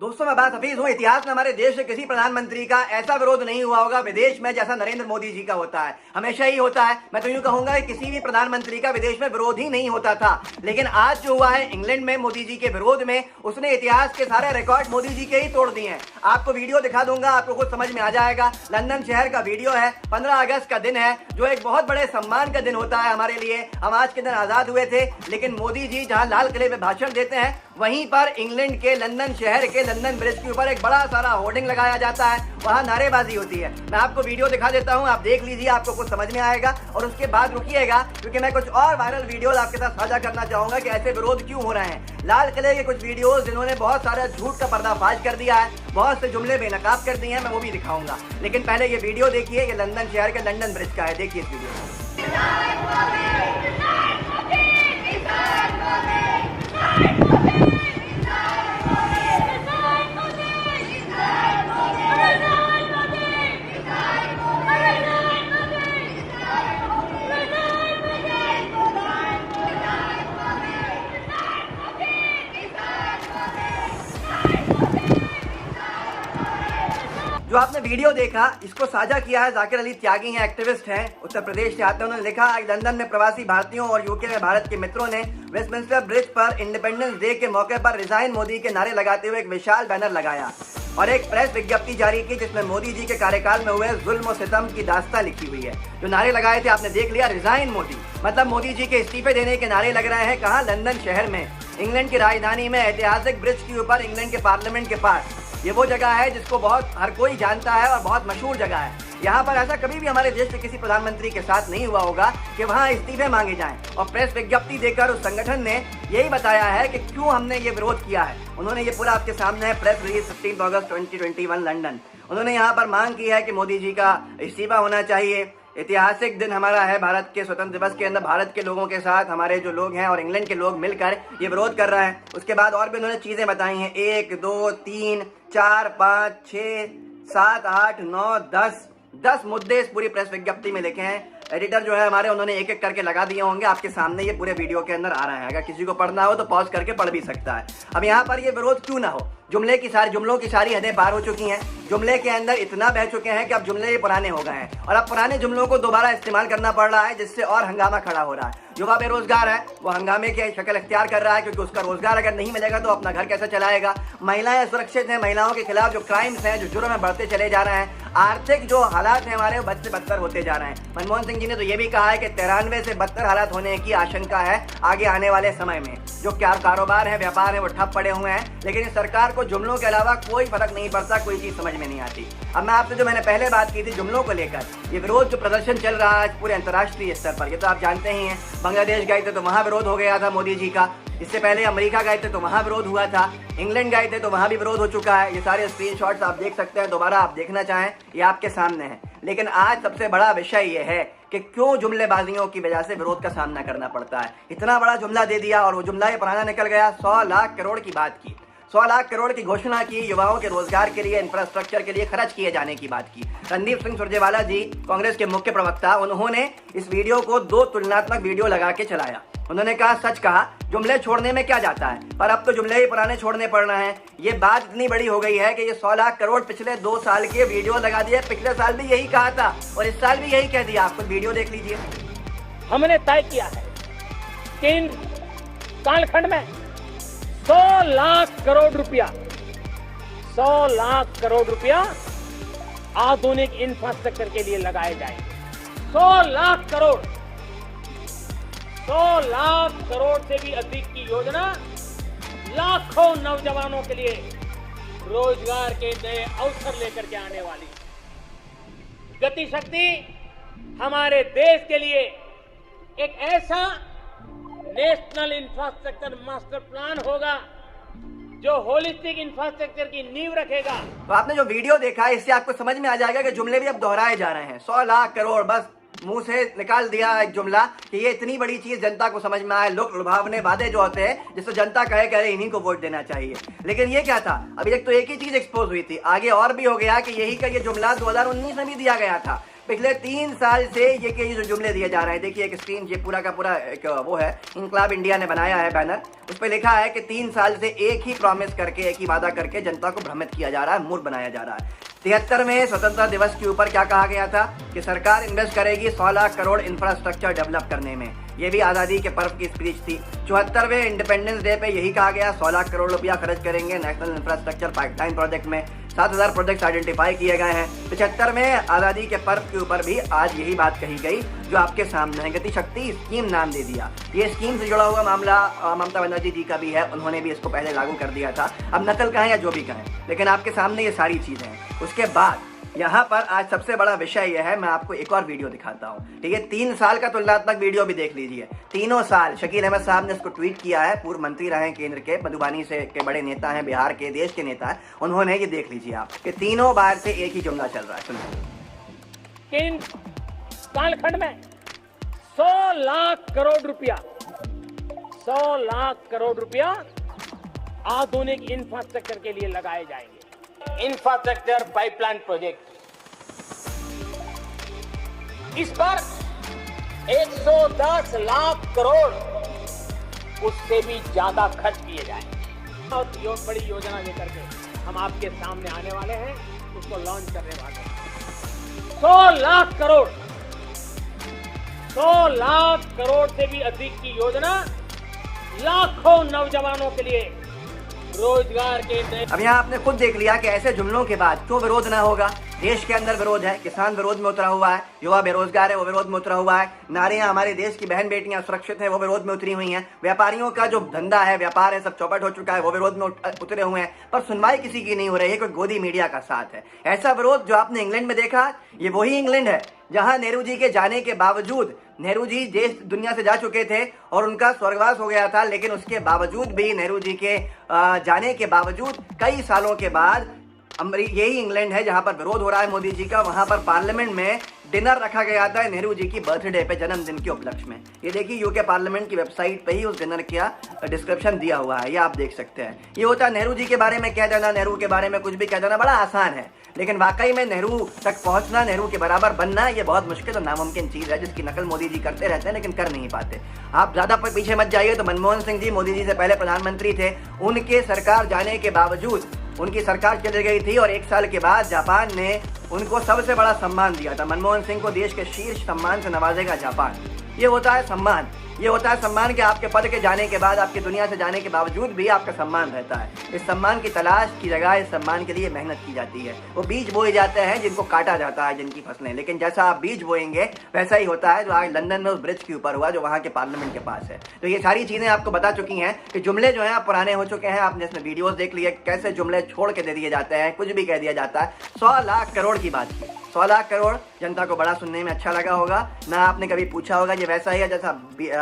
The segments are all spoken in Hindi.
दोस्तों मैं बात हफीज हूँ। इतिहास में हमारे देश से किसी प्रधानमंत्री का ऐसा विरोध नहीं हुआ होगा विदेश में जैसा नरेंद्र मोदी जी का होता है। हमेशा ही होता है। मैं तो यूं कहूंगा कि किसी भी प्रधानमंत्री का विदेश में विरोध ही नहीं होता था, लेकिन आज जो हुआ है इंग्लैंड में मोदी जी के विरोध में, उसने इतिहास के सारे रिकॉर्ड मोदी जी के ही तोड़ दिए हैं। आपको वीडियो दिखा दूंगा, आपको कुछ समझ में आ जाएगा। लंदन शहर का वीडियो है। 15 अगस्त का दिन है, जो एक बहुत बड़े सम्मान का दिन होता है हमारे लिए। हम आज के दिन आजाद हुए थे, लेकिन मोदी जी जहां लाल किले में भाषण देते हैं, वहीं पर इंग्लैंड के लंदन शहर के लंदन ब्रिज के ऊपर एक बड़ा सारा होर्डिंग लगाया जाता है। वहां नारेबाजी होती है। मैं आपको वीडियो दिखा देता हूं, आप देख लीजिए, आपको कुछ समझ में आएगा। और उसके बाद रुकिएगा, क्योंकि मैं कुछ और वायरल वीडियो आपके साथ साझा करना चाहूंगा कि ऐसे विरोध क्यों हो रहे हैं। लाल किले के कुछ वीडियोस जिन्होंने बहुत सारा झूठ का पर्दाफाश कर दिया है, बहुत से जुमले बेनकाब कर दिए हैं, मैं वो भी दिखाऊंगा। लेकिन पहले ये वीडियो देखिए, ये लंदन शहर के लंदन ब्रिज का है। देखिए इस वीडियो को। जो आपने वीडियो देखा, इसको साझा किया है जाकिर अली त्यागी हैं, एक्टिविस्ट हैं, उत्तर प्रदेश से आते हैं। उन्होंने लिखा, आज लंदन में प्रवासी भारतीयों और यूके में भारत के मित्रों ने वेस्टमिंस्टर ब्रिज पर इंडिपेंडेंस डे के मौके पर रिजाइन मोदी के नारे लगाते हुए एक विशाल बैनर लगाया और एक प्रेस विज्ञप्ति जारी की, जिसमें मोदी जी के कार्यकाल में हुए जुल्म और सितम की दास्तां लिखी हुई है। जो नारे लगाए थे आपने देख लिया, रिजाइन मोदी, मतलब मोदी जी के इस्तीफे देने के नारे लग रहे हैं। कहाँ? लंदन शहर में, इंग्लैंड की राजधानी में, ऐतिहासिक ब्रिज के ऊपर, इंग्लैंड के पार्लियामेंट के पास। ये वो जगह है जिसको बहुत हर कोई जानता है और बहुत मशहूर जगह है। यहाँ पर ऐसा कभी भी हमारे देश के किसी प्रधानमंत्री के साथ नहीं हुआ होगा कि वहाँ इस्तीफे मांगे जाएं। और प्रेस विज्ञप्ति देकर उस संगठन ने यही बताया है कि क्यों हमने ये विरोध किया है। उन्होंने ये पूरा आपके सामने है, प्रेस रिलीज 15 अगस्त 2021 लंदन। उन्होंने यहाँ पर मांग की है कि मोदी जी का इस्तीफा होना चाहिए। ऐतिहासिक दिन हमारा है, भारत के स्वतंत्र दिवस के अंदर भारत के लोगों के साथ हमारे जो लोग हैं और इंग्लैंड के लोग मिलकर ये विरोध कर रहे हैं। उसके बाद और भी उन्होंने चीजें बताई हैं, 1 2 3 4 5 6 7 8 9 10 मुद्दे इस पूरी प्रेस विज्ञप्ति में लिखे हैं। एडिटर जो है हमारे, उन्होंने एक एक करके लगा दिए होंगे, आपके सामने ये पूरे वीडियो के अंदर आ रहा है। अगर किसी को पढ़ना हो तो पॉज करके पढ़ भी सकता है। अब यहाँ पर ये विरोध क्यों ना हो, जुमलों की सारी हदें पार हो चुकी हैं। जुमले के अंदर इतना बह चुके हैं कि अब जुमले पुराने हो गए हैं और अब पुराने जुमलों को दोबारा इस्तेमाल करना पड़ रहा है, जिससे और हंगामा खड़ा हो रहा है। युवा बेरोजगार है, वो हंगामे की शक्ल इख्तियार कर रहा है, क्योंकि उसका रोजगार अगर नहीं मिलेगा तो अपना घर कैसे चलाएगा। महिलाएं सुरक्षित हैं, महिलाओं के खिलाफ जो क्राइम्स हैं, जो जुर्म है, बढ़ते चले जा रहे हैं। आर्थिक जो हालात हैं हमारे, वो बद से बदतर होते जा रहे हैं। मनमोहन सिंह जी ने तो ये भी कहा है कि 93 से बदतर हालात होने की आशंका है आगे आने वाले समय में। जो क्या कारोबार है, व्यापार है, वो ठप पड़े हुए हैं। लेकिन इस सरकार को जुमलों के अलावा कोई फर्क नहीं पड़ता, कोई चीज समझ में नहीं आती। अब मैं आपसे जो मैंने पहले बात की थी जुमलों को लेकर, ये विरोध जो प्रदर्शन चल रहा है पूरे अंतर्राष्ट्रीय स्तर पर, ये तो आप जानते ही हैं। बांग्लादेश गए थे तो वहां विरोध हो गया था मोदी जी का। इससे पहले अमेरिका गए थे तो वहां विरोध हुआ था। इंग्लैंड गए थे तो वहां भी विरोध हो चुका है। ये सारे स्क्रीनशॉट्स आप देख सकते हैं, दोबारा आप देखना चाहें, ये आपके सामने है। लेकिन आज सबसे बड़ा विषय ये है कि क्यों जुमलेबाजियों की वजह से विरोध का सामना करना पड़ता है। इतना बड़ा जुमला दे दिया और वो जुमला ये पुराना निकल गया। 100 लाख करोड़ की बात की, 100 लाख करोड़ की घोषणा की, युवाओं के रोजगार के लिए, इंफ्रास्ट्रक्चर के लिए खर्च किए जाने की बात की। रणदीप सिंह सुरजेवाला जी, कांग्रेस के मुख्य प्रवक्ता, उन्होंने इस वीडियो को 2 तुलनात्मक वीडियो लगा के चलाया। उन्होंने कहा, सच कहा, जुमले छोड़ने में क्या जाता है, पर अब तो जुमले ही पुराने छोड़ने पड़ रहे हैं। ये बात इतनी बड़ी हो गई है कि ये 100 लाख करोड़ पिछले 2 साल के वीडियो लगा दिए। पिछले साल भी यही कहा था और इस साल भी यही कह दिया। आप वीडियो देख लीजिए। हमने तय किया है कि इन कालखंड में 100 लाख करोड़ रुपया, 100 लाख करोड़ रुपया आधुनिक इंफ्रास्ट्रक्चर के लिए लगाए जाएंगे। 100 लाख करोड़, 100 लाख करोड़ से भी अधिक की योजना लाखों नौजवानों के लिए रोजगार के नए अवसर लेकर के आने वाली गति शक्ति हमारे देश के लिए एक ऐसा नेशनल इंफ्रास्ट्रक्चर मास्टर प्लान होगा जो होलिस्टिक इंफ्रास्ट्रक्चर की नींव रखेगा। तो आपने जो वीडियो देखा है, इससे आपको समझ में आ जाएगा कि जुमले भी अब दोहराए जा रहे हैं। 100 लाख करोड़, बस मुंह से निकाल दिया एक जुमला कि ये इतनी बड़ी चीज जनता को समझ में आए। लोक लुभावने वादे जो होते हैं, जिससे जनता कहे कि अरे इन्हीं को वोट देना चाहिए। लेकिन ये क्या था, अभी तक तो एक ही चीज एक्सपोज हुई थी, आगे और भी हो गया कि यही का ये जुमला 2019 में भी दिया गया था पिछले 3 साल से ये जो जुमले दिए जा रहे हैं, देखिए एक स्क्रीन, ये पूरा का पूरा एक वो है, इनकलाब इंडिया ने बनाया है बैनर, उस पर लिखा है कि 3 साल से एक ही प्रॉमिस करके, एक ही वादा करके जनता को भ्रमित किया जा रहा है, मूर्ख बनाया जा रहा है। 73वें स्वतंत्रता दिवस के ऊपर क्या कहा गया था कि सरकार इन्वेस्ट करेगी 100 लाख करोड़ इंफ्रास्ट्रक्चर डेवलप करने में, ये भी आज़ादी के पर्व की स्पीच थी। 74वें इंडिपेंडेंस डे पे यही कहा गया 100 लाख करोड़ रुपया खर्च करेंगे नेशनल इंफ्रास्ट्रक्चर पाइपलाइन प्रोजेक्ट में, 7000 प्रोजेक्ट्स आइडेंटिफाई किए गए हैं। 75वें आज़ादी के पर्व के ऊपर भी आज यही बात कही गई जो आपके सामने है। गति शक्ति स्कीम नाम दे दिया, ये स्कीम से जुड़ा हुआ मामला ममता बनर्जी जी का भी है, उन्होंने भी इसको पहले लागू कर दिया था, अब नकल कहें या जो भी कहें, लेकिन आपके सामने ये सारी चीज़ें हैं। उसके बाद यहाँ पर आज सबसे बड़ा विषय यह है, मैं आपको एक और वीडियो दिखाता हूँ, ठीक है, 3 साल का तुलनात्मक वीडियो भी देख लीजिए। तीनों साल शकील अहमद साहब ने इसको ट्वीट किया है, पूर्व मंत्री रहे हैं केंद्र के, मधुबनी से के बड़े नेता हैं, बिहार के, देश के नेता हैं, उन्होंने ये देख लीजिए आप कि तीनों बार से एक ही जुमला चल रहा है। सुनिए, इन कालखंड में 100 लाख करोड़ रुपया, 100 लाख करोड़ रुपया आधुनिक इंफ्रास्ट्रक्चर के लिए लगाए जाएंगे। इंफ्रास्ट्रक्चर पाइपलाइन प्रोजेक्ट, इस पर 110 लाख करोड़, उससे भी ज्यादा खर्च किए जाएंगे। और बड़ी योजना लेकर के हम आपके सामने आने वाले हैं, उसको लॉन्च करने वाले हैं। 100 लाख करोड़, 100 लाख करोड़ से भी अधिक की योजना लाखों नौजवानों के लिए रोजगार के। अब यहाँ आपने खुद देख लिया कि ऐसे जुमलों के बाद क्यों विरोध ना होगा। देश के अंदर विरोध है, किसान विरोध में उतरा हुआ है, युवा बेरोजगार है वो विरोध में उतरा हुआ है, नारियां, हमारे देश की बहन बेटियां सुरक्षित हैं वो विरोध में उतरी हुई हैं, व्यापारियों का जो धंधा है, व्यापार है, सब चौपट हो चुका है, वो विरोध में उतरे हुए हैं, पर सुनवाई किसी की नहीं हो रही है, कोई गोदी मीडिया का साथ है। ऐसा विरोध जो आपने इंग्लैंड में देखा, ये वही इंग्लैंड है जहां नेहरू जी के जाने के बावजूद, नेहरू जी देश दुनिया से जा चुके थे और उनका स्वर्गवास हो गया था, लेकिन उसके बावजूद भी, नेहरू जी के जाने के बावजूद कई सालों के बाद यही इंग्लैंड है जहां पर विरोध हो रहा है मोदी जी का। वहां पर पार्लियामेंट में डिनर रखा गया था नेहरू जी की बर्थडे पे, जन्मदिन के उपलक्ष्य में। ये देखिए यूके पार्लियामेंट की वेबसाइट पे ही उस डिनर का डिस्क्रिप्शन दिया हुआ है, ये आप देख सकते हैं। ये होता है नेहरू जी के बारे में कह देना, नेहरू के बारे में कुछ भी कह देना बड़ा आसान है, लेकिन वाकई में नेहरू तक पहुंचना, नेहरू के बराबर बनना, ये बहुत मुश्किल और नामुमकिन चीज है, जिसकी नकल मोदी जी करते रहते हैं लेकिन कर नहीं पाते। आप ज्यादा पीछे मत जाइए तो मनमोहन सिंह जी मोदी जी से पहले प्रधानमंत्री थे, उनके सरकार जाने के बावजूद, उनकी सरकार चली गई थी और 1 साल के बाद जापान ने उनको सबसे बड़ा सम्मान दिया था। मनमोहन सिंह को देश के शीर्ष सम्मान से नवाजेगा जापान। ये होता है सम्मान, ये होता है सम्मान कि आपके पद के जाने के बाद, आपकी दुनिया से जाने के बावजूद भी आपका सम्मान रहता है। इस सम्मान की तलाश की जगह इस सम्मान के लिए मेहनत की जाती है। वो बीज बोए जाते हैं जिनको काटा जाता है, जिनकी फसलें, लेकिन जैसा आप बीज बोएंगे वैसा ही होता है जो आज लंदन में उस ब्रिज के ऊपर हुआ जो वहाँ के पार्लियामेंट के पास है। तो ये सारी चीज़ें आपको बता चुकी हैं कि जुमले जो हैं आप पुराने हो चुके हैं। आपने इसमें वीडियोस देख लिए कैसे जुमले छोड़ के दे दिए जाते हैं, कुछ भी कह दिया जाता है। 100 लाख करोड़ की बात की, 100 लाख करोड़ जनता को बड़ा सुनने में अच्छा लगा होगा ना। आपने कभी पूछा होगा ये वैसा ही है जैसा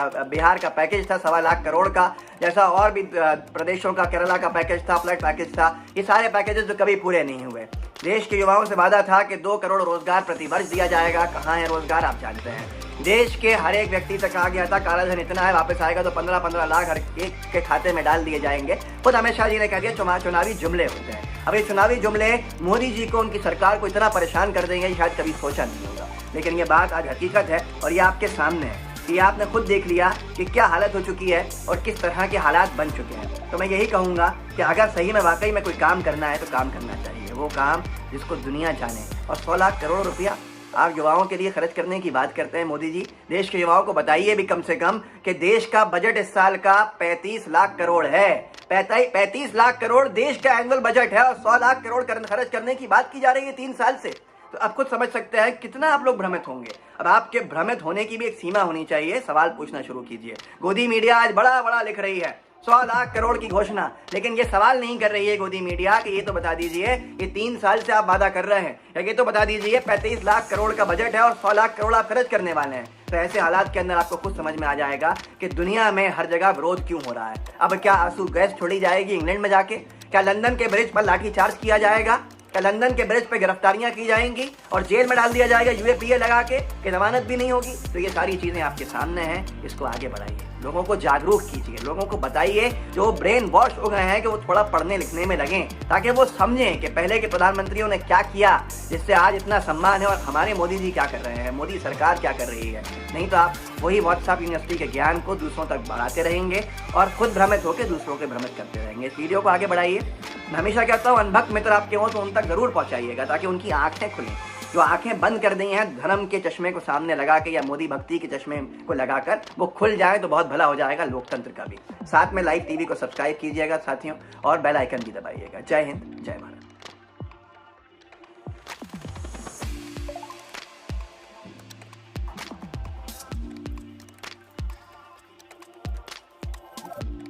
बिहार का पैकेज था 1.25 लाख करोड़ का, जैसा और भी प्रदेशों का, केरला का पैकेज था, फ्लड पैकेज था। ये सारे पैकेजेस तो कभी पूरे नहीं हुए। देश के युवाओं से वादा था कि 2 करोड़ रोजगार प्रति वर्ष दिया जाएगा। कहाँ है रोजगार आप जानते हैं। देश के हर एक व्यक्ति से कहा गया था काला धन इतना है, वापस आएगा तो 15-15 लाख हर एक के खाते में डाल दिए जाएंगे। खुद अमित शाह जी ने कह दिया चुनावी जुमले होते हैं। अब ये चुनावी जुमले मोदी जी को, उनकी सरकार को इतना परेशान कर देंगे शायद कभी सोचा नहीं होगा, लेकिन ये बात आज हकीकत है और ये आपके सामने है। ये आपने खुद देख लिया कि क्या हालत हो चुकी है और किस तरह के हालात बन चुके हैं। तो मैं यही कहूँगा कि अगर सही में वाकई में कोई काम करना है तो काम करना चाहिए, वो काम जिसको दुनिया जाने। और 100 लाख करोड़ रुपया आप युवाओं के लिए खर्च करने की बात करते हैं मोदी जी। देश के युवाओं को बताइए भी कम से कम कि देश का बजट इस साल का 35 लाख करोड़ है। 35 लाख करोड़ देश का एनुअल बजट है और 100 लाख करोड़ खर्च करने की बात की जा रही है 3 साल से। तो आप खुद समझ सकते हैं कितना आप लोग भ्रमित होंगे। अब आपके भ्रमित होने की भी एक सीमा होनी चाहिए, सवाल पूछना शुरू कीजिए। गोदी मीडिया आज बड़ा बड़ा लिख रही है 100 लाख करोड़ की घोषणा, लेकिन ये सवाल नहीं कर रही है गोदी मीडिया कि ये तो बता दीजिए ये 3 साल से आप वादा कर रहे हैं, या ये तो बता दीजिए 35 लाख करोड़ का बजट है और 100 लाख करोड़ आप खर्च करने वाले हैं। तो ऐसे हालात के अंदर आपको खुद समझ में आ जाएगा कि दुनिया में हर जगह विरोध क्यों हो रहा है। अब क्या आंसू गैस छोड़ी जाएगी इंग्लैंड में जाके? क्या लंदन के ब्रिज पर लाठीचार्ज किया जाएगा? क्या लंदन के ब्रिज पे गिरफ्तारियां की जाएंगी और जेल में डाल दिया जाएगा यूएपीए लगा के कि जमानत भी नहीं होगी? तो ये सारी चीजें आपके सामने हैं, इसको आगे बढ़ाइए, लोगों को जागरूक कीजिए, लोगों को बताइए जो ब्रेन वॉश हो गए हैं कि वो थोड़ा पढ़ने लिखने में लगें, ताकि वो समझें कि पहले के प्रधानमंत्रियों ने क्या किया जिससे आज इतना सम्मान है और हमारे मोदी जी क्या कर रहे हैं, मोदी सरकार क्या कर रही है। नहीं तो आप वही व्हाट्सएप यूनिवर्सिटी के ज्ञान को दूसरों तक बढ़ाते रहेंगे और खुद भ्रमित होकर दूसरों को भ्रमित करते रहेंगे। इस वीडियो को आगे बढ़ाइए। मैं हमेशा कहता हूँ अनभक्त मित्र आपके हों तो उन तक जरूर पहुंचाइएगा, ताकि उनकी आंखें खुलें। जो आंखें बंद कर दी हैं धर्म के चश्मे को सामने लगा के या मोदी भक्ति के चश्मे को लगाकर, वो खुल जाए तो बहुत भला हो जाएगा लोकतंत्र का भी। साथ में लाइव टीवी को सब्सक्राइब कीजिएगा साथियों, और बेल आइकन भी दबाइएगा। जय हिंद, जय भारत।